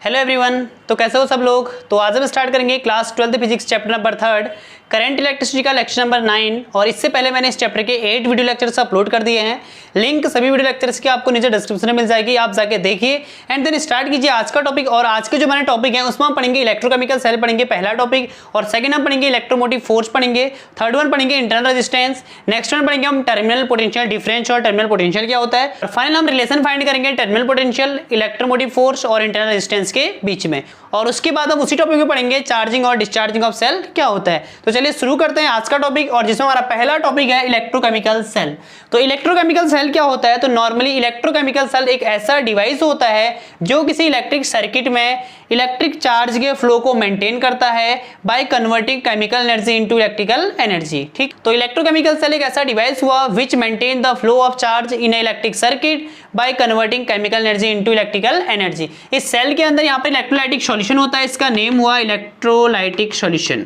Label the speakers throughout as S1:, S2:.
S1: Hello everyone, तो कैसे हो सब लोग। तो आज हम स्टार्ट करेंगे class 12 physics chapter number 3 current electricity का लेक्चर नंबर 9। और इससे पहले मैंने इस चैप्टर के 8 वीडियो लेक्चर्स अपलोड कर दिए हैं। लिंक सभी वीडियो लेक्चर्स की आपको नीचे डिस्क्रिप्शन में मिल जाएगी, आप जाके देखिए एंड देन स्टार्ट कीजिए आज का टॉपिक। और आज के जो मैंने टॉपिक है उसमें हम पढ़ेंगे इलेक्ट्रोकेमिकल सेल पढ़ेंगे पहला टॉपिक, और सेकंड हम पढ़ेंगे इलेक्ट्रोमोटिव फोर्स पढ़ेंगे, थर्ड वन पढ़ेंगे इंटरनल रेजिस्टेंस, नेक्स्ट वन पढ़ेंगे हम टर्मिनल पोटेंशियल डिफरेंस और टर्मिनल पोटेंशियल क्या होता है, और फाइनल हम रिलेशन फाइंड करेंगे टर्मिनल पोटेंशियल, इलेक्ट्रोमोटिव फोर्स और इंटरनल रेजिस्टेंस के बीच में। और उसके बाद हम उसी टॉपिक में पढ़ेंगे चार्जिंग और डिस्चार्जिंग ऑफ सेल क्या होता है। तो चलिए शुरू करते हैं आज का टॉपिक, और जिसमें हमारा पहला टॉपिक है इलेक्ट्रोकेमिकल सेल। तो इलेक्ट्रोकेमिकल सेल क्या होता है, तो नॉर्मली इलेक्ट्रोकेमिकल सेल एक ऐसा डिवाइस होता है जो किसी इलेक्ट्रिक सर्किट में इलेक्ट्रिक चार्ज के फ्लो को मेंटेन करता है by converting chemical energy into electrical energy. ठीक, तो इलेक्ट्रोकेमिकल सेल एक ऐसा डिवाइस हुआ which maintain the flow of charge in electric circuit by converting chemical energy into electrical energy. इस सेल के अंदर यहाँ पर इलेक्ट्रोलाइटिक सॉल्यूशन होता है, इसका नेम हुआ इलेक्ट्रोलाइटिक सॉल्यूशन।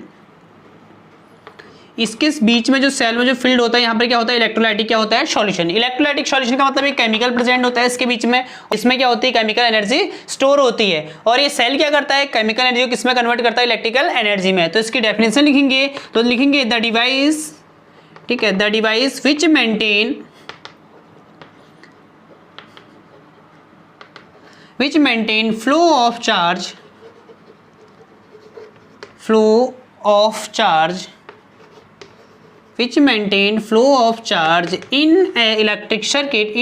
S1: इसके बीच में जो सेल में जो फील्ड होता है यहाँ पर क्या होता है, इलेक्ट्रोलाइटिक क्या होता है, सॉल्यूशन। इलेक्ट्रोलाइटिक सॉल्यूशन का मतलब एक केमिकल प्रेजेंट होता है इसके बीच में, इसमें क्या होती है, केमिकल एनर्जी स्टोर होती है। और ये सेल क्या करता है, केमिकल एनर्जी को किसमें कन्वर्ट करता है, इलेक्ट्रिकल एनर्जी में। तो इसकी डेफिनेशन लिखेंगे तो लिखेंगे द डिवाइस, ठीक है, the device which maintain flow of charge which maintain flow of charge in an electric circuit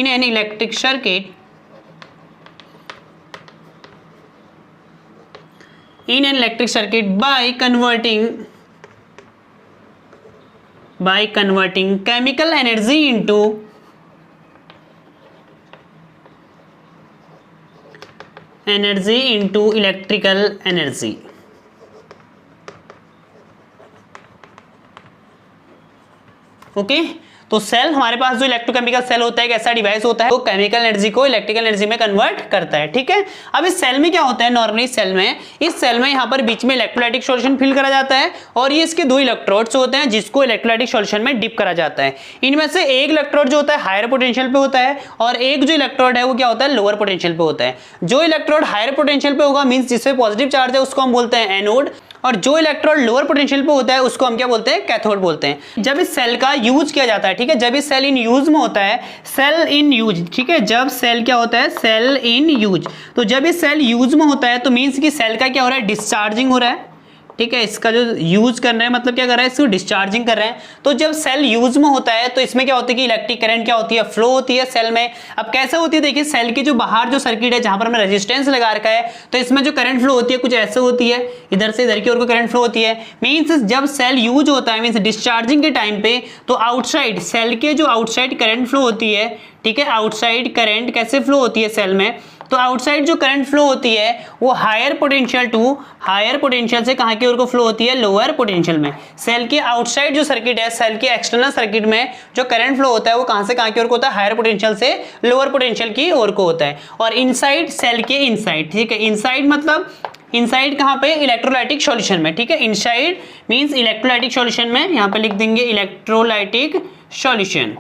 S1: by converting chemical energy into electrical energy। Okay, तो सेल हमारे पास जो इलेक्ट्रोकेमिकल सेल होता है एक ऐसा डिवाइस होता है वो केमिकल एनर्जी को इलेक्ट्रिकल एनर्जी में कन्वर्ट करता है। ठीक है, अब इस सेल में क्या होता है, नॉर्मली इस सेल में यहाँ पर बीच में इलेक्ट्रोलाइटिक सॉल्यूशन फिल करा जाता है, और ये इसके दो इलेक्ट्रोड्स होते हैं जिसको इलेक्ट्रोलाइटिक सॉल्यूशन में डिप करा जाता है। इनमें से एक इलेक्ट्रोड जो होता है हायर पोटेंशियल पे होता है, और एक जो इलेक्ट्रोड है वो क्या होता है, लोअर पोटेंशियल पे होता है। जो इलेक्ट्रोड हायर पोटेंशियल पे होगा मींस जिसपे पॉजिटिव चार्ज है उसको हम बोलते हैं एनोड, और जो इलेक्ट्रोड लोअर पोटेंशियल पे होता है उसको हम क्या बोलते हैं, कैथोड बोलते हैं। जब इस सेल का यूज किया जाता है, ठीक है, जब इस सेल इन यूज में होता है, सेल इन यूज, ठीक है, जब सेल क्या होता है, सेल इन यूज, तो जब इस सेल यूज में होता है तो मींस कि सेल का क्या हो रहा है, डिस्चार्जिंग हो रहा है। ठीक है, इसका जो यूज कर रहे हैं मतलब क्या कर रहा है, इसको डिस्चार्जिंग कर रहे हैं। तो जब सेल यूज में होता है तो इसमें क्या होता है कि इलेक्ट्रिक करंट क्या होती है, फ्लो होती है सेल में। अब कैसे होती है, देखिए सेल के जो बाहर जो सर्किट है जहां पर हमने रेजिस्टेंस लगा रखा है, तो इसमें जो करंट फ्लो होती है कुछ ऐसे होती है, इधर से इधर की ओर को करंट फ्लो होती है। मींस जब सेल यूज होता है मींस डिस्चार्जिंग के टाइम पे, तो आउटसाइड सेल के जो आउटसाइड करंट फ्लो होती है, ठीक है, आउटसाइड करंट कैसे फ्लो होती है सेल में, तो आउटसाइड जो करंट फ्लो होती है वो हायर पोटेंशियल से कहां की ओर को फ्लो होती है, लोअर पोटेंशियल में। सेल के आउटसाइड जो सर्किट है, सेल के एक्सटर्नल सर्किट में जो करंट फ्लो होता है वो कहां से कहां की ओर को होता है, हायर पोटेंशियल से लोअर पोटेंशियल की ओर को होता है। और इनसाइड सेल के इनसाइड, ठीक है, इनसाइड मतलब इनसाइड कहां पे, इलेक्ट्रोलाइटिक सॉल्यूशन में। ठीक है, इनसाइड मींस इलेक्ट्रोलाइटिक सॉल्यूशन में, यहां पे लिख देंगे इलेक्ट्रोलाइटिक सॉल्यूशन।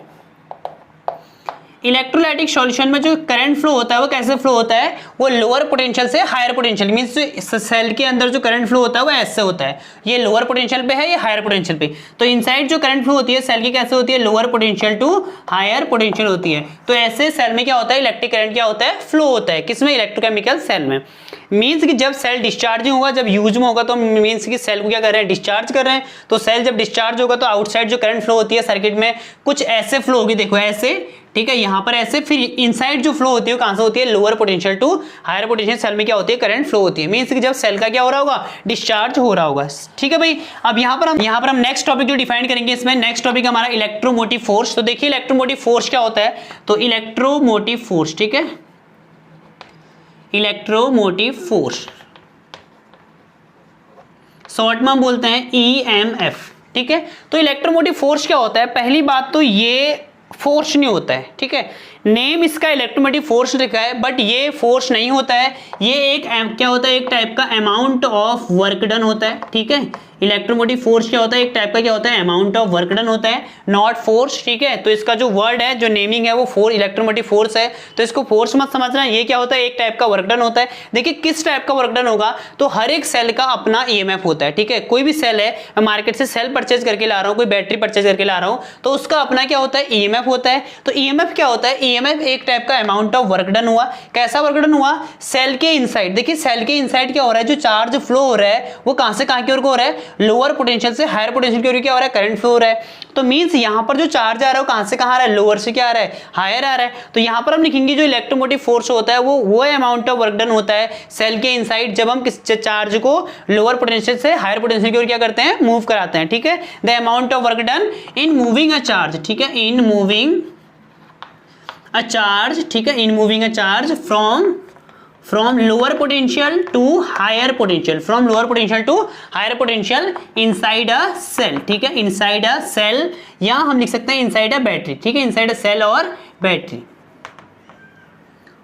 S1: इलेक्ट्रोलाइटिक सॉल्यूशन में जो करंट फ्लो होता है वो कैसे फ्लो होता है, वो लोअर पोटेंशियल से हायर पोटेंशियल, मींस जो सेल के अंदर जो करंट फ्लो होता है वो ऐसे होता है, ये लोअर पोटेंशियल पे है, ये हायर पोटेंशियल पे। तो इनसाइड जो करंट फ्लो होती है सेल की कैसे होती है, lower potential to higher potential होती है। तो ऐसे सेल में क्या होता है, इलेक्ट्रिक करंट क्या होता है, फ्लो होता है, किसमें, इलेक्ट्रोकेमिकल सेल में। मींस कि जब सेल डिस्चार्जिंग होगा, जब यूज में होगा, तो मींस कि सेल को क्या कर रहे हैं, डिस्चार्ज कर रहे हैं। तो सेल जब डिस्चार्ज होगा तो आउटसाइड जो करंट फ्लो होती है सर्किट में कुछ ऐसे फ्लो होगी, देखो ऐसे, ठीक है, यहां पर ऐसे। फिर इनसाइड जो फ्लो होती है कहां से होती है, lower potential to higher potential cell में क्या होती है, करंट फ्लो होती है। मींस कि जब सेल का क्या हो रहा होगा, डिस्चार्ज हो रहा होगा। ठीक है भाई, अब यहां पर हम नेक्स्ट टॉपिक जो डिफाइन करेंगे, इसमें नेक्स्ट टॉपिक हमारा इलेक्ट्रोमोटिव फोर्स। तो देखिए इलेक्ट्रोमोटिव फोर्स क्या होता है, तो इलेक्ट्रोमोटिव फोर्स, ठीक है, इलेक्ट्रोमोटिव फोर्स शॉर्ट में हम बोलते हैं EMF। ठीक है, तो इलेक्ट्रोमोटिव फोर्स क्या होता है, पहली बात तो ये फोर्स नहीं होता है, ठीक है, नेम इसका इलेक्ट्रोमोटिव फोर्स लिखा है बट ये फोर्स नहीं होता है, ये एक क्या होता है, एक टाइप का अमाउंट ऑफ वर्क डन होता है। ठीक है, इलेक्ट्रोमोटिव फोर्स क्या होता है, एक टाइप का क्या होता है, अमाउंट ऑफ वर्क डन होता है, नॉट फोर्स, ठीक है। तो इसका जो वर्ड है, जो नेमिंग है वो इलेक्ट्रोमोटिव फोर्स है, तो इसको फोर्स मत समझना, ये क्या होता है, एक टाइप का वर्क डन होता है। देखिए किस टाइप का वर्क डन होगा, तो हर एक सेल का अपना ईएमएफ होता है, ठीक है। कोई भी सेल है, मैं मार्केट से सेल परचेज करके ला रहा हूं, कोई बैटरी परचेज करके ला रहा हूं, तो उसका अपना क्या होता है, ईएमएफ होता है। तो ईएमएफ क्या होता है, ईएमएफ एक टाइप का अमाउंट ऑफ वर्क डन हुआ। कैसा वर्क डन हुआ, सेल के इनसाइड। देखिए सेल के इनसाइड क्या हो रहा है, जो चार्ज फ्लो हो रहा है वो कहां से कहां की ओर को हो रहा है, लोअर पोटेंशियल से हायर पोटेंशियल की ओर क्या हो रहा है, करंट फ्लो हो रहा है। तो मींस यहां पर जो चार्ज आ रहा है वो कहां से कहां आ रहा है, लोअर से क्या आ रहा है, हायर आ रहा है। तो यहां पर हम लिखेंगे जो इलेक्ट्रोमोटिव फोर्स होता है वो अमाउंट ऑफ वर्क डन होता है सेल के इनसाइड, जब हम किस चार्ज को लोअर पोटेंशियल से हायर पोटेंशियल की ओर क्या करते हैं, मूव कराते हैं, ठीक है। The amount of work done in moving a charge, ठीक है, इन मूविंग अ चार्ज, ठीक है, इन moving a charge from lower potential to higher potential, from lower potential to higher potential inside a cell, ठीक है, inside a cell, या हम लिख सकते हैं inside a battery, ठीक है, inside a cell और बैटरी।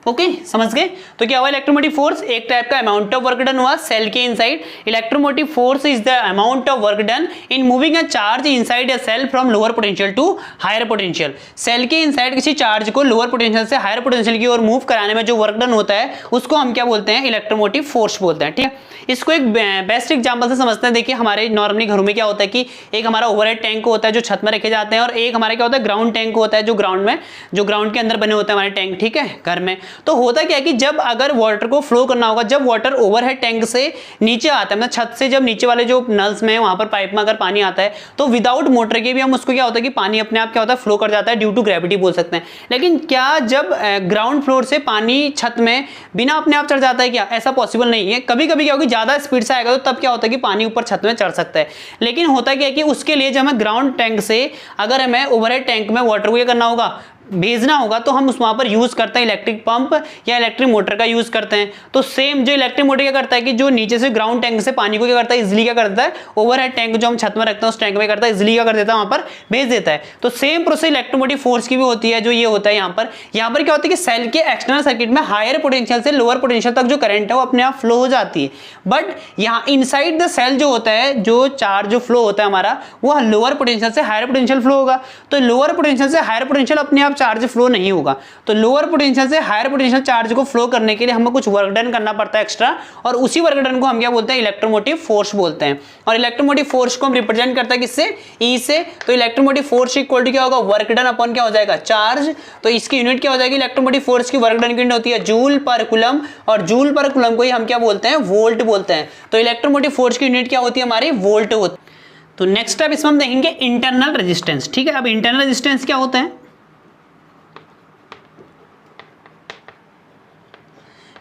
S1: ओके समझ गए। तो क्या हुआ, इलेक्ट्रोमोटिव फोर्स एक टाइप का अमाउंट ऑफ वर्क डन हुआ सेल के inside. Electromotive force is the amount of work done in moving a charge inside a cell from lower potential to higher potential. Cell के inside किसी charge को lower potential से higher potential की ओर move कराने में जो वर्क डन होता है उसको हम क्या बोलते हैं, इलेक्ट्रोमोटिव फोर्स बोलते हैं, ठीक है। इसको एक बेस्ट एग्जांपल से समझते हैं। देखिए हमारे नॉर्मली घरों में क्या होता है कि एक हमारा ओवरहेड टैंक होता है जो छत में रखे जाते हैं, और एक हमारा क्या होता है, ग्राउंड टैंक होता है जो ग्राउंड के अंदर बने होते हैं हमारे टैंक, ठीक है, घर में। तो होता क्या है कि जब अगर वाटर को फ्लो करना होगा, जब वाटर ओवरहेड टैंक से नीचे आता है, मतलब छत से जब नीचे वाले जो नल्स में वहां पर पाइप में अगर पानी आता है, तो विदाउट मोटर के भी हम उसको क्या होता है कि पानी अपने आप क्या होता है, फ्लो कर जाता है, ड्यू टू ग्रेविटी बोल सकते हैं। लेकिन क्या जब ग्राउंड फ्लोर से पानी छत में बिना अपने आप चढ़ जाता है क्या, ऐसा पॉसिबल नहीं है। कभी कभी क्या होगी, ज्यादा स्पीड से आएगा तो तब क्या होता है कि पानी ऊपर छत में चढ़ सकता है। लेकिन होता क्या है कि उसके लिए जब हमें ग्राउंड टैंक से अगर हमें ओवरहेड टैंक में वाटर को क्या करना होगा, भेजना होगा, तो हम उस वहां पर यूज करते हैं इलेक्ट्रिक पंप या इलेक्ट्रिक मोटर का यूज करते हैं। तो सेम जो इलेक्ट्रिक मोटर क्या करता है कि जो नीचे से ग्राउंड टैंक से पानी को क्या करता है, इजिली क्या करता है, ओवरहेड टैंक जो हम छत में रखते हैं उस टैंक में करता है, इजिली क्या कर देता है, वहां पर भेज देता है। तो सेम प्रोसेस इलेक्ट्रोमोटिव फोर्स की भी होती है, जो ये होता है यहाँ पर क्या होता है कि सेल के एक्सटर्नल सर्किट में हायर पोटेंशियल से लोअर पोटेंशियल तक जो करंट है वो अपने आप फ्लो हो जाती है। बट यहाँ इनसाइड द सेल जो होता है, जो चार्ज जो फ्लो होता है हमारा, वो लोअर पोटेंशियल से हायर पोटेंशियल फ्लो होगा। तो लोअर पोटेंशियल से हायर पोटेंशियल अपने आप चार्ज फ्लो नहीं होगा। तो लोअर पोटेंशियल से हायर पोटेंशियल चार्ज को फ्लो करने के लिए हमें कुछ वर्क डन करना पड़ता है एक्स्ट्रा, और उसी वर्क डन को हम क्या बोलते हैं, इलेक्ट्रोमोटिव फोर्स बोलते हैं। और इलेक्ट्रोमोटिव फोर्स को हम रिप्रेजेंट करते हैं किससे, ई से। तो इलेक्ट्रोमोटिव फोर्स इक्वल टू क्या होगा, वर्क डन अपॉन क्या हो जाएगा, चार्ज। तो इसकी यूनिट क्या हो जाएगी, इलेक्ट्रोमोटिव फोर्स की वर्क डन की यूनिट होती है जूल पर कूलम, और जूल पर कूलम को ही हम क्या बोलते हैं, वोल्ट बोलते हैं। तो इलेक्ट्रोमोटिव फोर्स की यूनिट क्या होती है हमारी, वोल्ट होती है। तो नेक्स्ट अब इसमें हम देखेंगे इंटरनल रेजिस्टेंस, ठीक है। अब इंटरनल रेजिस्टेंस क्या होता है,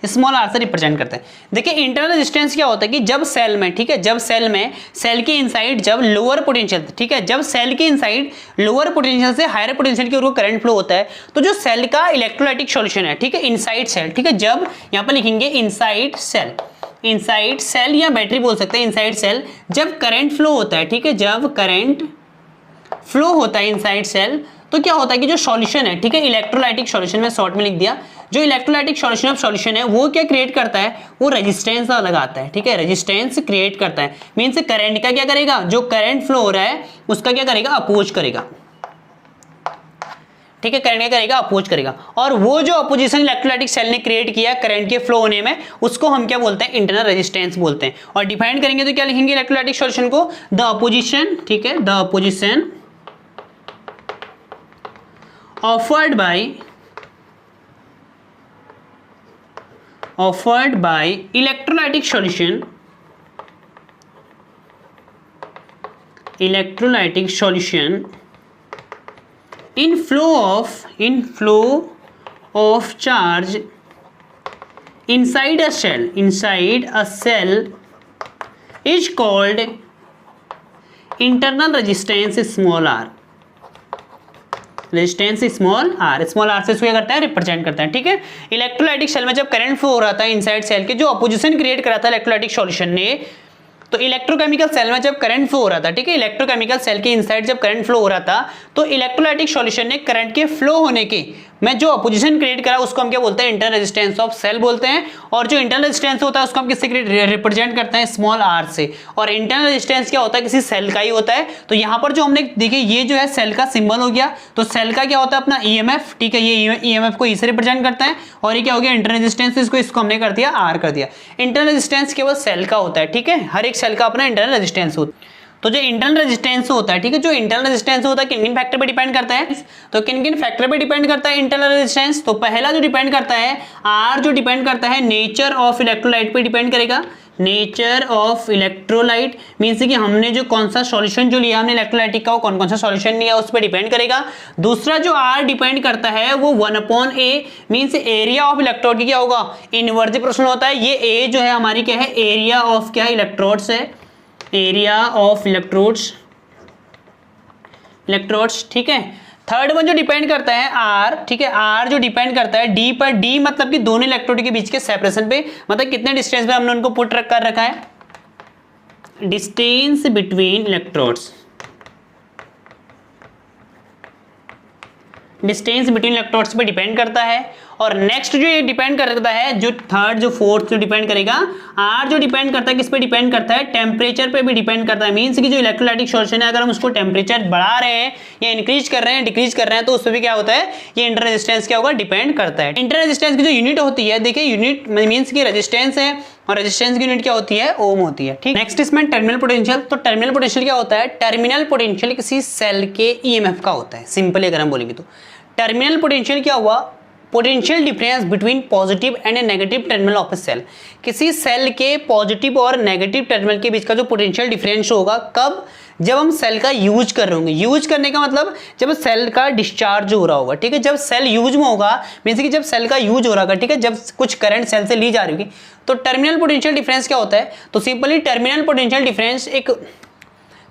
S1: स्मॉल आर से रिप्रेजेंट करते हैं। देखिए इंटरनल रेजिस्टेंस क्या होता है कि जब सेल में, ठीक है, जब सेल के इनसाइड जब लोअर पोटेंशियल, ठीक है, जब सेल के इनसाइड लोअर पोटेंशियल से हायर पोटेंशियल की ओर करंट फ्लो होता है, तो जो सेल का इलेक्ट्रोलाइटिक सॉल्यूशन है, ठीक है, इनसाइड सेल, ठीक है, जब यहां पर लिखेंगे इनसाइड सेल या बैटरी बोल सकते हैं, इनसाइड सेल जब करंट फ्लो होता है, ठीक है, जब करंट फ्लो होता है इनसाइड सेल, तो क्या होता है कि जो सॉल्यूशन है, ठीक है, इलेक्ट्रोलाइटिक सॉल्यूशन में शॉर्ट में लिख दिया, जो इलेक्ट्रोलाइटिक सॉल्यूशन ऑफ सॉल्यूशन है वो क्या क्रिएट करता है, वो रेजिस्टेंस लगाता है, ठीक है, रेजिस्टेंस क्रिएट करता है। मींस करंट का क्या करेगा, जो करंट फ्लो हो रहा है उसका क्या करेगा, अपोज करेगा, ठीक है, करंट क्या करेगा, अपोज करेगा। और वो जो अपोजिशन इलेक्ट्रोलाइटिक सेल ने क्रिएट किया करंट के फ्लो होने में, उसको हम क्या बोलते हैं, इंटरनल रेजिस्टेंस बोलते हैं। और डिफाइन करेंगे तो क्या लिखेंगे इलेक्ट्रोलाइटिक सॉल्यूशन को, द अपोजिशन, ठीक है, the opposition offered by electrolytic solution in flow of charge inside a cell is called internal resistance small r, resistance small R से इसको क्या करता है, रिप्रेजेंट करता है, ठीक है। इलेक्ट्रोलाइटिक सेल में जब करंट फ्लो हो रहा था इनसाइड सेल के, जो अपोजिशन क्रिएट करा था इलेक्ट्रोलाइटिक सॉल्यूशन ने, तो इलेक्ट्रोकेमिकल सेल में जब करंट फ्लो हो रहा था, ठीक है, इलेक्ट्रोकेमिकल सेल के इनसाइड जब करंट फ्लो हो रहा था, तो इलेक्ट्रोलाइटिक सॉल्यूशन ने करंट के फ्लो होने के में जो अपोजिशन क्रिएट करा उसको हम क्या बोलते हैं, इंटरनल रेजिस्टेंस ऑफ सेल बोलते हैं। और जो इंटरनल रेजिस्टेंस होता है उसको हम किससे रिप्रेजेंट करते हैं, स्मॉल r से। और इंटरनल रेजिस्टेंस क्या होता है, किसी सेल का ही होता है। तो यहाँ पर जो हमने देखिए ये जो है सेल का सिंबल हो गया, तो सेल का क्या होता है अपना EMF, ठीक है, ये EMF को E से रिप्रेजेंट करता है। और ये क्या हो गया, इंटरनल रेजिस्टेंस, इसको हमने कर दिया R कर दिया। इंटरनल रेजिस्टेंस केवल सेल का होता है, ठीक है, हर एक सेल का अपना इंटरनल रेजिस्टेंस होता है। तो जो इंटरनल रेजिस्टेंस होता है, ठीक है, जो इंटरनल रेजिस्टेंस होता है किन किन फैक्टर पे डिपेंड करता है, तो किन किन फैक्टर पे डिपेंड करता है इंटरनल रेजिस्टेंस। तो पहला जो डिपेंड करता है R, जो डिपेंड करता है नेचर ऑफ इलेक्ट्रोलाइट पे डिपेंड करेगा। नेचर ऑफ इलेक्ट्रोलाइट मीन्स कि हमने जो कौन सा सॉल्यूशन जो लिया हमने इलेक्ट्रोलाइटिक का, वो कौन कौन सा सॉल्यूशन लिया उस पर डिपेंड करेगा। दूसरा जो R डिपेंड करता है वो 1/A means area of electrode की क्या होगा, इनवर्स प्रश्न होता है। ये A जो है हमारी क्या है, एरिया ऑफ क्या है, इलेक्ट्रोड्स है, एरिया ऑफ इलेक्ट्रोड्स, ठीक है। थर्ड वन जो डिपेंड करता है R, ठीक है, R जो डिपेंड करता है D पर। D मतलब कि दोनों इलेक्ट्रोड के बीच के सेपरेशन पे, मतलब कितने डिस्टेंस पे हमने उनको पुट कर रखा है, distance between electrodes, distance between electrodes पे डिपेंड करता है। और नेक्स्ट जो ये डिपेंड करता है, जो थर्ड जो फोर्थ जो डिपेंड करेगा, R जो डिपेंड करता है किस पे डिपेंड करता है, टेम्परेचर पे भी डिपेंड करता है। मीन्स कि जो इलेक्ट्रोलाइटिक सॉल्यूशन है अगर हम उसको टेम्परेचर बढ़ा रहे हैं या इंक्रीज कर रहे हैं, डिक्रीज कर रहे हैं, तो उस पर भी क्या होता है, ये इंटर रेजिस्टेंस क्या होगा, डिपेंड करता है। इंटर रेजिस्टेंस की जो यूनिट होती है, देखिए यूनिट मीन्स की रेजिस्टेंस है और रेजिस्टेंस की यूनिट क्या होती है, ओम होती है, ठीक। नेक्स्ट इसमें टर्मिनल पोटेंशियल। तो टर्मिनल पोटेंशियल क्या होता है, टर्मिनल पोटेंशियल किसी सेल के EMF का होता है। सिंपली अगर हम बोलेंगे तो टर्मिनल पोटेंशियल क्या हुआ, potential difference between positive and negative terminal of a cell. किसी सेल के पॉजिटिव और नेगेटिव टर्मिनल के बीच का जो पोटेंशियल डिफरेंस होगा, कब, जब हम सेल का यूज कर रहे होंगे। यूज करने का मतलब जब सेल का डिस्चार्ज हो रहा होगा, ठीक है, जब सेल यूज में होगा मीन्स कि जब सेल का यूज हो रहा होगा, ठीक है, जब कुछ करंट सेल से ली जा रही होगी, तो टर्मिनल पोटेंशियल डिफरेंस क्या होता है। तो सिंपली टर्मिनल पोटेंशियल डिफरेंस एक,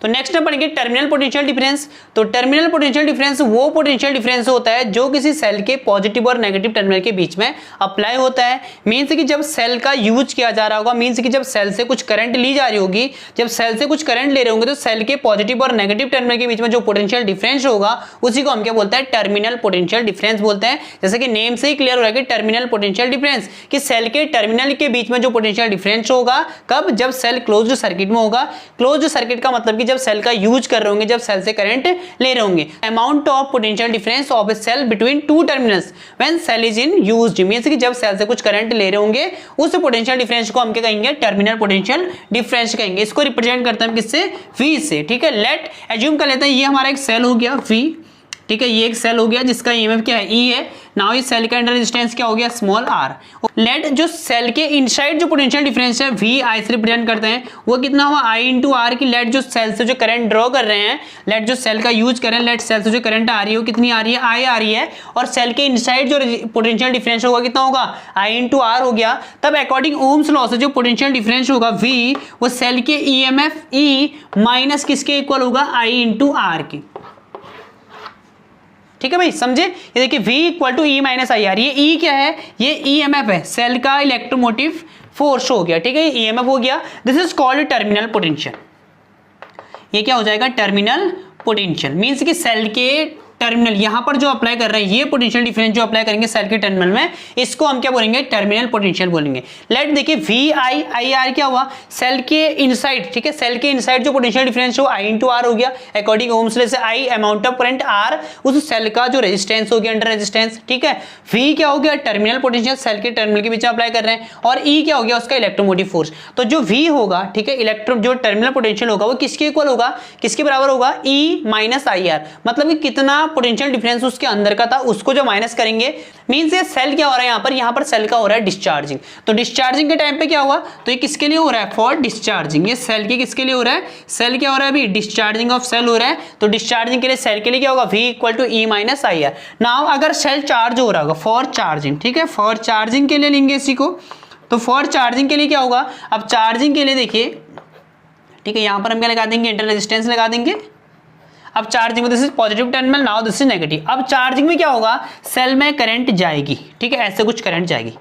S1: तो नेक्स्ट पढ़ेंगे टर्मिनल पोटेंशियल डिफरेंस। तो टर्मिनल पोटेंशियल डिफरेंस वो पोटेंशियल डिफरेंस होता है जो किसी सेल के पॉजिटिव और नेगेटिव टर्मिनल के बीच में अप्लाई होता है। मीन्स कि जब सेल का यूज किया जा रहा होगा, मीन्स कि जब सेल से कुछ करंट ली जा रही होगी, जब सेल से कुछ करंट ले रहे होंगे, तो सेल के पॉजिटिव और नेगेटिव टर्मिनल के बीच में जो पोटेंशियल डिफरेंस होगा उसी को हम क्या बोलते हैं, टर्मिनल पोटेंशियल डिफरेंस बोलते हैं। जैसे कि नेम से ही क्लियर हो रहा है कि टर्मिनल पोटेंशियल डिफरेंस, कि सेल के टर्मिनल के बीच में जो पोटेंशियल डिफरेंस होगा, कब, जब सेल क्लोज्ड सर्किट में होगा। क्लोज्ड सर्किट का मतलब कि जब सेल का यूज कर रहे होंगे, जब सेल से करंट ले रहे होंगे। Amount of potential difference of a cell between two terminals when cell is in used, means कि जब सेल से कुछ करंट ले रहे होंगे उस पोटेंशियल डिफरेंस को हम क्या कहेंगे, टर्मिनल पोटेंशियल डिफरेंस कहेंगे। इसको रिप्रेजेंट करते हैं किससे, V से, ठीक है। लेट एज्यूम कर लेते हैं ये हमारा एक सेल हो गया V, ठीक है, ये एक सेल हो गया जिसका EMF क्या है, E है। नाउ इस सेल का इंटर रेजिस्टेंस क्या हो गया, स्मॉल r। लेट जो सेल के इनसाइड जो पोटेंशियल डिफरेंस है VI से रिप्रेजेंट करते हैं, वो कितना हुआ I इंटू R की। लेट जो सेल से जो करंट ड्रॉ कर रहे हैं, लेट जो सेल का यूज कर रहे हैं, लेट सेल से जो करंट आ रही है वो कितनी आ रही है, I आ रही है। और सेल के इनसाइड जो पोटेंशियल डिफरेंस होगा कितना होगा, I इंटू R हो गया। तब अकॉर्डिंग ओम्स लॉ से जो पोटेंशियल डिफरेंस होगा V, वो सेल के EMF E माइनस किसके इक्वल होगा, I इंटू R की। ठीक है भाई, समझे। ये देखिए V equal to E minus I R. ये E क्या है, ये EMF है, सेल का इलेक्ट्रोमोटिव फोर्स हो गया, ठीक है, ये EMF हो गया। This is called terminal potential. ये क्या हो जाएगा, टर्मिनल पोटेंशियल। मींस कि सेल के टर्मिनल यहां पर जो अप्लाई कर रहे हैं, ये पोटेंशियल डिफरेंस जो अप्लाई करेंगे सेल के टर्मिनल में, इसको हम क्या बोलेंगे, टर्मिनल पोटेंशियल बोलेंगे। लेट देखिए VI क्या हुआ, सेल के इनसाइड, ठीक है, सेल के इनसाइड जो पोटेंशियल डिफरेंस हो I इंटू R हो गया। अकॉर्डिंग ओम्स लॉ से I amount of current R, उस सेल का जो रेजिस्टेंस हो गया, अंडर रेजिस्टेंस, ठीक है। V क्या हो गया, टर्मिनल पोटेंशियल, सेल के टर्मिनल के बीच में अप्लाई कर रहे हैं। और E क्या हो गया, उसका इलेक्ट्रोमोटिव फोर्स। तो जो V होगा, ठीक है, इलेक्ट्रो जो टर्मिनल पोटेंशियल होगा वो किसके इक्वल होगा, किसके बराबर होगा, E माइनस IR। मतलब कि कितना पोटेंशियल डिफरेंस उसके अंदर का था उसको जो माइनस करेंगे, मींस ये सेल क्या हो रहा है, यहाँ पर सेल का हो रहा है डिस्चार्जिंग। तो डिस्चार्जिंग के टाइम पे क्या हुआ, तो ये किसके लिए हो रहा है, फॉर डिस्चार्जिंग। ये सेल के किसके लिए हो रहा है, सेल क्या हो रहा है अभी, डिस्चार्जिंग ऑफ सेल हो रहा है। तो डिस्चार्जिंग के लिए सेल के लिए क्या होगा, V equal to E minus IR। Now अगर सेल चार्ज हो रहा होगा, फॉर चार्जिंग, ठीक है, फॉर चार्जिंग के लिए लेंगे इसी को। तो फॉर चार्जिंग के लिए क्या होगा, अब चार्जिंग के लिए देखिए, ठीक है, यहां पर हम क्या लगा देंगे, इंटर रेजिस्टेंस लगा देंगे। अब चार्जिंग में this is positive terminal, now this is negative. अब चार्जिंग में क्या होगा, सेल में करंट जाएगी, ठीक है, ऐसे कुछ करंट जाएगी।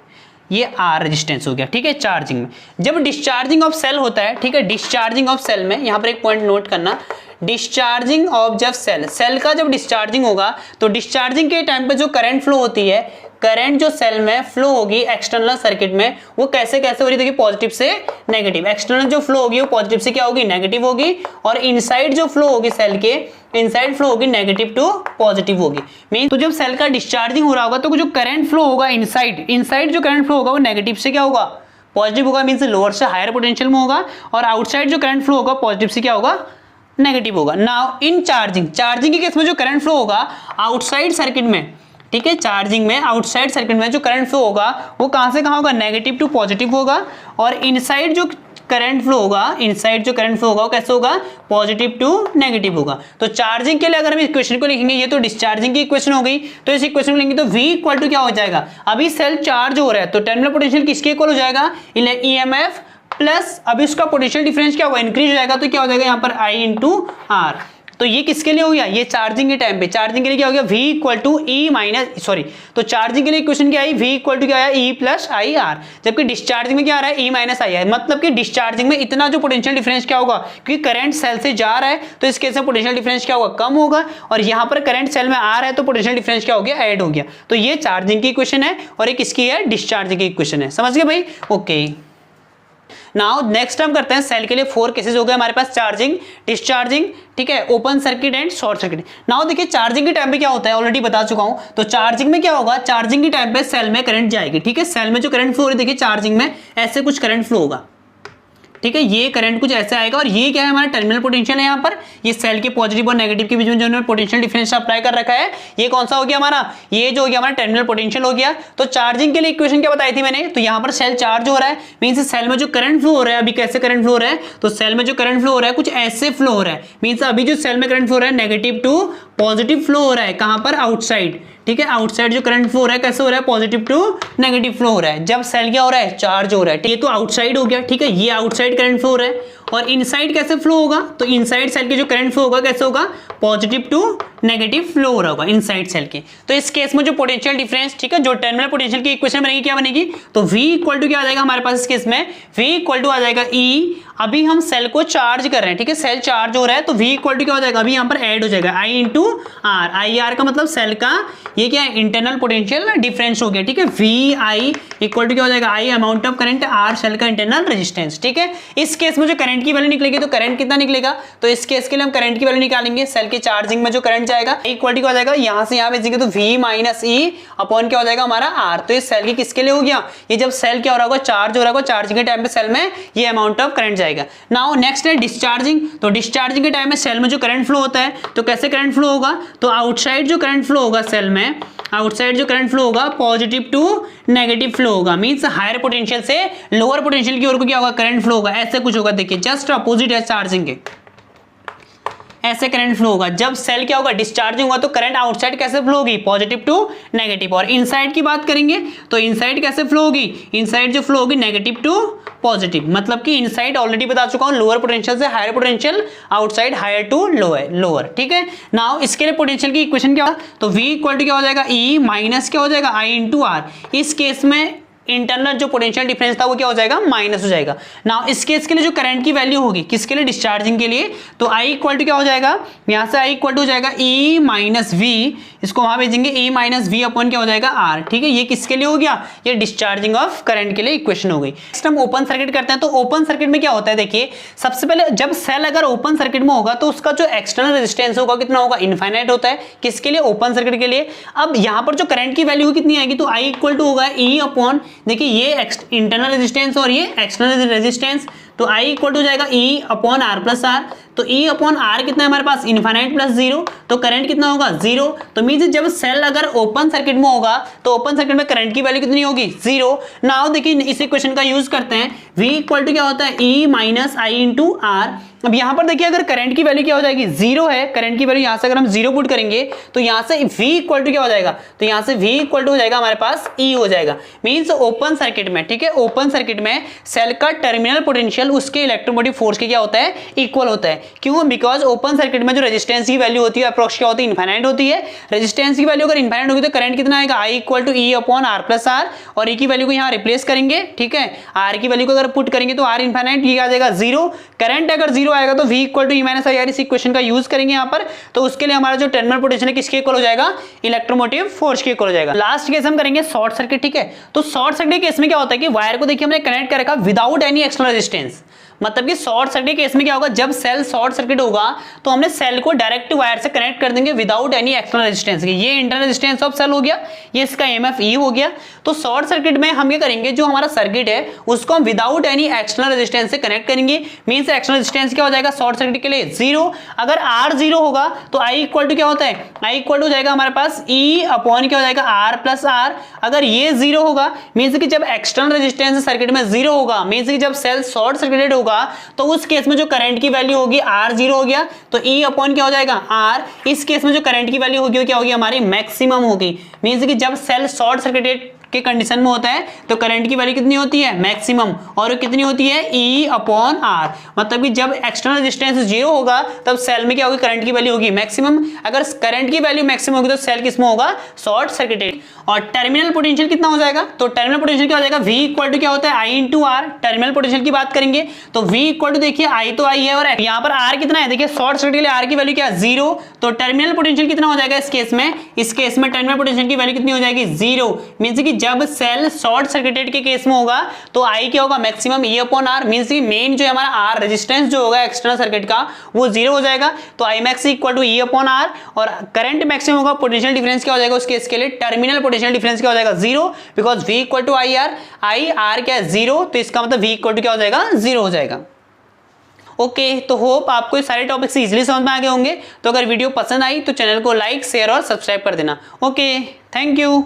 S1: ये R रेजिस्टेंस हो गया, ठीक है, चार्जिंग में। जब डिस्चार्जिंग ऑफ सेल होता है, ठीक है, डिस्चार्जिंग ऑफ सेल में यहां पर एक पॉइंट नोट करना, डिस्चार्जिंग ऑफ जब सेल का जब डिस्चार्जिंग होगा तो डिस्चार्जिंग के टाइम पे जो करंट फ्लो होती है, करंट जो सेल में फ्लो होगी एक्सटर्नल सर्किट में, वो कैसे कैसे हो रही है, देखिए पॉजिटिव से नेगेटिव। एक्सटर्नल जो फ्लो होगी वो पॉजिटिव से क्या होगी, नेगेटिव होगी, और इनसाइड जो फ्लो होगी सेल के, इनसाइड फ्लो होगी नेगेटिव टू पॉजिटिव होगी। मीन तो जब सेल का डिस्चार्जिंग हो रहा होगा तो जो करंट फ्लो होगा इनसाइड जो करंट फ्लो होगा वो नेगेटिव से क्या होगा, पॉजिटिव होगा, मीन लोअर से हायर पोटेंशियल में होगा, और आउटसाइड जो करंट फ्लो होगा पॉजिटिव से क्या होगा, नेगेटिव होगा। नाउ इन चार्जिंग के केस में जो करंट फ्लो होगा आउटसाइड सर्किट में, ठीक है, चार्जिंग में आउटसाइड सर्किट में जो करंट फ्लो होगा वो कहां से कहां होगा, नेगेटिव टू पॉजिटिव होगा, और इनसाइड जो करंट फ्लो होगा वो कैसे होगा, पॉजिटिव टू नेगेटिव होगा। तो चार्जिंग के लिए अगर हम इक्वेशन को लिखेंगे, ये तो डिस्चार्जिंग की इक्वेशन हो गई, तो इस इक्वेशन को लेंगे तो V इक्वल टू क्या हो जाएगा, अभी सेल चार्ज हो रहा है तो टर्मिनल पोटेंशियल किसके इक्वल हो जाएगा, EMF प्लस अभी उसका पोटेंशियल डिफरेंस क्या होगा, इंक्रीज हो जाएगा, तो क्या हो जाएगा यहाँ पर I इंटू R। तो ये किसके लिए हो गया, ये चार्जिंग के टाइम पे, चार्जिंग के लिए क्या हो गया, V इक्वल टू तो चार्जिंग के लिए इक्वेशन क्या आई, V इक्वल टू क्या आया, E प्लस आई आर, जबकि डिस्चार्जिंग में क्या आ रहा है, E माइनस आई आर। मतलब कि डिस्चार्जिंग में इतना जो पोटेंशियल डिफरेंस क्या होगा, क्योंकि करंट सेल से जा रहा है तो इस केस में पोटेंशियल डिफरेंस क्या होगा, कम होगा, और यहाँ पर करंट सेल में आ रहा है तो पोटेंशियल डिफरेंस क्या हो गया, ऐड हो गया। तो ये चार्जिंग की इक्वेशन है और एक किसकी है, डिस्चार्जिंग की इक्वेशन है। समझ गए भाई, ओके। नाउ नेक्स्ट हम करते हैं सेल के लिए 4 केसेस हो गए हमारे पास, चार्जिंग, डिस्चार्जिंग, ठीक है, open circuit and short circuit. Now देखिए चार्जिंग के टाइम पे क्या होता है, ऑलरेडी बता चुका हूं। तो चार्जिंग में क्या होगा, चार्जिंग के टाइम पे सेल में करंट जाएगी, ठीक है, सेल में जो करंट फ्लो हो रही है, देखिए चार्जिंग में ऐसे कुछ करंट फ्लो होगा, ठीक है, ये करंट कुछ ऐसे आएगा, और ये क्या है, हमारा टर्मिनल पोटेंशियल है। यहाँ पर ये सेल के पॉजिटिव और नेगेटिव के बीच में जो पोटेंशियल डिफरेंस अप्लाई कर रखा है, ये कौन सा हो गया हमारा, ये जो हो गया हमारा टर्मिनल पोटेंशियल हो गया। तो चार्जिंग के लिए इक्वेशन क्या बताई थी मैंने, तो यहाँ पर सेल चार्ज हो रहा है, मीन्स सेल में जो करंट फ्लो हो रहा है, अभी कैसे करंट फ्लो हो रहा है, तो सेल में जो करंट फ्लो हो रहा है कुछ ऐसे फ्लो हो रहा है, मीन्स अभी जो सेल में करंट फ्लो हो रहा है नेगेटिव टू पॉजिटिव फ्लो हो रहा है, कहां पर, आउटसाइड, ठीक है, आउटसाइड जो करंट फ्लो हो रहा है कैसे हो रहा है, पॉजिटिव टू नेगेटिव फ्लो हो रहा है। जब सेल क्या हो रहा है, चार्ज हो रहा है, ये तो आउटसाइड हो गया, ठीक है, ये आउटसाइड करंट फ्लो हो रहा है, और इनसाइड कैसे फ्लो होगा, तो इनसाइड सेल के जो करंट फ्लो होगा कैसे होगा, पॉजिटिव टू नेगेटिव फ्लो हो रहा होगा इनसाइड सेल के। तो इस केस में जो पोटेंशियल डिफरेंस, ठीक है, जो टर्मिनल पोटेंशियल की इक्वेशन बनेगी क्या बनेगी, तो V इक्वल टू क्या आ जाएगा हमारे पास इस केस में, V इक्वल टू आ जाएगा E, अभी हम सेल को चार्ज कर रहे हैं, ठीक है, सेल चार्ज हो रहा है तो V इक्वल टू क्या हो जाएगा, अभी यहाँ पर ऐड हो जाएगा I into R, I R का मतलब सेल का ये क्या है, इंटरनल पोटेंशियल डिफरेंस हो गया, ठीक है, VI इक्वल टू क्या हो जाएगा, I amount of current, R cell का इंटरनल रेजिस्टेंस, ठीक है। इस केस में जो करंट की वैल्यू निकलेगी, तो करंट कितना निकलेगा, तो इस केस के लिए हम करंट की वैल्यू निकालेंगे, सेल के चार्जिंग में जो करंट जाएगा इक्वल टू क्या हो जाएगा, यहाँ से यहाँ भेजेंगे तो V माइनस E अपॉन क्या हो जाएगा हमारा R। तो इस सेल की किसके लिए हो गया, ये जब सेल क्या हो रहा होगा, चार्ज हो रहा होगा, चार्जिंग के टाइम पे सेल में ये अमाउंट ऑफ करंट जाएगा। नाउ नेक्स्ट है डिस्चार्जिंग। तो डिस्चार्जिंग के टाइम में सेल में जो करंट फ्लो होता है, तो कैसे करंट फ्लो होगा, तो आउटसाइड जो करंट फ्लो होगा सेल में, आउटसाइड जो करंट फ्लो होगा पॉजिटिव टू नेगेटिव फ्लो होगा, मींस हायर पोटेंशियल से लोअर पोटेंशियल की ओर को क्या होगा, करंट फ्लो होगा, ऐसे कुछ होगा, देखिए जस्ट अपोजिट है चार्जिंग के, ऐसे करंट फ्लो होगा। जब सेल क्या होगा, डिस्चार्जिंग होगा, तो करंट आउटसाइड कैसे फ्लो होगी, पॉजिटिव टू नेगेटिव। और इनसाइड की बात करेंगे तो इनसाइड कैसे फ्लो होगी, इनसाइड जो फ्लो होगी नेगेटिव टू पॉजिटिव, मतलब कि इनसाइड ऑलरेडी बता चुका हूं, लोअर पोटेंशियल से higher potential, outside higher to lower, ठीक है। नाउ इसके लिए पोटेंशियल की इक्वेशन क्या होगा, तो V इक्वल टू क्या हो जाएगा, E माइनस क्या हो जाएगा, I इंटू आर। इस केस में इंटरनल जो पोटेंशियल डिफरेंस था वो क्या हो जाएगा, माइनस हो जाएगा। नाउ इस केस के लिए जो करंट की वैल्यू होगी, किसके लिए, डिस्चार्जिंग के लिए, तो I इक्वल टू क्या हो जाएगा, यहां से I इक्वल टू हो जाएगा E माइनस V, इसको वहां भेजेंगे E माइनस V अपॉन क्या हो जाएगा R, ठीक है। ये किसके लिए हो गया, ये डिस्चार्जिंग ऑफ करंट के लिए इक्वेशन हो गई। नेक्स्ट हम ओपन सर्किट करते हैं। तो ओपन सर्किट में क्या होता है, देखिए सबसे पहले जब सेल अगर ओपन सर्किट में होगा तो उसका जो एक्सटर्नल रेजिस्टेंस होगा कितना होगा, इनफाइनाइट होता है, किसके लिए, ओपन सर्किट के लिए। अब यहां पर जो करंट की वैल्यू कितनी आएगी, तो I इक्वल टू होगा E अपॉन, देखिए ये इंटरनल रेजिस्टेंस और ये एक्सटर्नल रेजिस्टेंस, तो I इक्वल टू जाएगा E upon R plus R. तो E अपॉन आर कितना है हमारे पास, इनफाइनाइट प्लस 0, तो करंट कितना होगा, 0। तो मींस जब सेल अगर ओपन सर्किट में होगा तो ओपन सर्किट में करंट की वैल्यू कितनी होगी, 0। नाउ देखिए इस इक्वेशन का यूज करते हैं, V इक्वल टू क्या होता है, E minus I into R. अब यहां पर देखिए अगर करंट की वैल्यू क्या हो जाएगी, 0 है, करंट की वैल्यू यहां से अगर हम 0 पुट करेंगे तो यहां से V इक्वल टू क्या हो जाएगा, तो यहां से V इक्वल टू हो जाएगा हमारे पास E हो जाएगा। मींस ओपन सर्किट में, ठीक है, ओपन सर्किट में सेल का टर्मिनल पोटेंशियल पोटेंशियल उसके इलेक्ट्रोमोटिव फोर्स के क्या होता है, इक्वल होता है। क्यों? बिकॉज ओपन सर्किट में जो रेजिस्टेंस की वैल्यू होती है अप्रोक्स क्या होती है, इनफाइनाइट होती है। रेजिस्टेंस की वैल्यू अगर इनफाइनाइट होगी तो करंट कितना आएगा, I equal to E upon R plus R, और ई की वैल्यू को यहाँ रिप्लेस करेंगे, ठीक है, आर की वैल्यू को अगर पुट करेंगे तो आर इनफाइनाइट, ये आ जाएगा जीरो। करंट अगर जीरो आएगा तो V equal to E minus I R, इस इक्वेशन का यूज करेंगे यहाँ पर। तो उसके लिए हमारा जो टर्मिनल पोटेंशियल है किसके इक्वल हो जाएगा, इलेक्ट्रोमोटिव फोर्स के इक्वल हो जाएगा। लास्ट केस हम करेंगे शॉर्ट सर्किट, ठीक है। तो शॉर्ट सर्किट केस में क्या होता है कि वायर को देखिए हमने कनेक्ट कर रखा विदाउट एनी एक्सटर्नल रेजिस्टेंस। मतलब कि शॉर्ट सर्किट केस में क्या होगा, जब सेल शॉर्ट सर्किट होगा तो हमने सेल को डायरेक्ट वायर से कनेक्ट कर देंगे विदाउट एनी एक्सटर्नल रेजिस्टेंस के। ये इंटरनल रेजिस्टेंस ऑफ सेल हो गया, ये इसका EMF E हो गया। तो शॉर्ट सर्किट में हम ये करेंगे, जो हमारा सर्किट है उसको हम विदाउट एनी एक्सटर्नल रेजिस्टेंस से कनेक्ट करेंगे। मींस एक्सटर्नल रेजिस्टेंस क्या हो जाएगा शॉर्ट सर्किट के लिए, जीरो। अगर R जीरो होगा तो I इक्वल टू क्या होता है, I इक्वल टू जाएगा हमारे पास E अपॉन क्या हो जाएगा, R प्लस R। अगर ये जीरो होगा मींस कि जब एक्सटर्नल रेजिस्टेंस सर्किट में जीरो होगा, मींस कि जब सेल शॉर्ट सर्किटेड होगा तो उस केस में जो करंट की वैल्यू होगी R जीरो हो गया तो E अपॉन क्या हो जाएगा, R। इस केस में जो करंट की वैल्यू होगी वो क्या होगी, हमारी मैक्सिमम होगी। मींस कि जब सेल शॉर्ट सर्किटेड के कंडीशन में होता है तो करंट की वैल्यू कितनी होती है, मैक्सिमम, और वो कितनी होती है, E अपॉन R। मतलब कि जब एक्सटर्नल रेजिस्टेंस जीरो होगा तब सेल में क्या होगी, करंट की वैल्यू होगी मैक्सिमम। अगर करंट की वैल्यू मैक्सिमम होगी तो सेल किसमें होगा, शॉर्ट सर्किटेड। और टर्मिनल पोटेंशियल कितना हो जाएगा, तो टर्मिनल पोटेंशियल क्या हो जाएगा, V इक्वल टू क्या होता है, I into R. Terminal potential की बात करेंगे तो V इक्वल टू देखिए I तो I है और यहाँ पर R कितना है, देखिए शॉर्ट सर्किट के लिए R की वैल्यू क्या है, जीरो। तो टर्मिनल पोटेंशियल कितना हो जाएगा इस केस में, इस केस में टर्मिनल पोटेंशियल की वैल्यू कितनी हो जाएगी, जीरो। मींस कि जब सेल शॉर्ट सर्किटेड के केस में होगा तो I क्या होगा, maximum E upon R। Means कि मेन जो है हमारा R रेजिस्टेंस जो होगा एक्सटर्नल सर्किट का वो जीरो हो जाएगा। तो I max equal to E upon R, और करंट मैक्सिमम होगा, पोटेंशियल डिफरेंस क्या हो जाएगा उस केस के लिए, टर्मिनल पोटेंशियल डिफरेंस क्या हो जाएगा, zero. Because V equal to I R, I R क्या है, जीरो। तो इसका मतलब V इक्वल टू क्या हो जाएगा, जीरो हो जाएगा। ओके, तो होप आपको ये सारे टॉपिक्स इजीली समझ में आ गए होंगे। तो अगर वीडियो पसंद आई तो चैनल को लाइक, शेयर और सब्सक्राइब कर देना। Okay, thank you.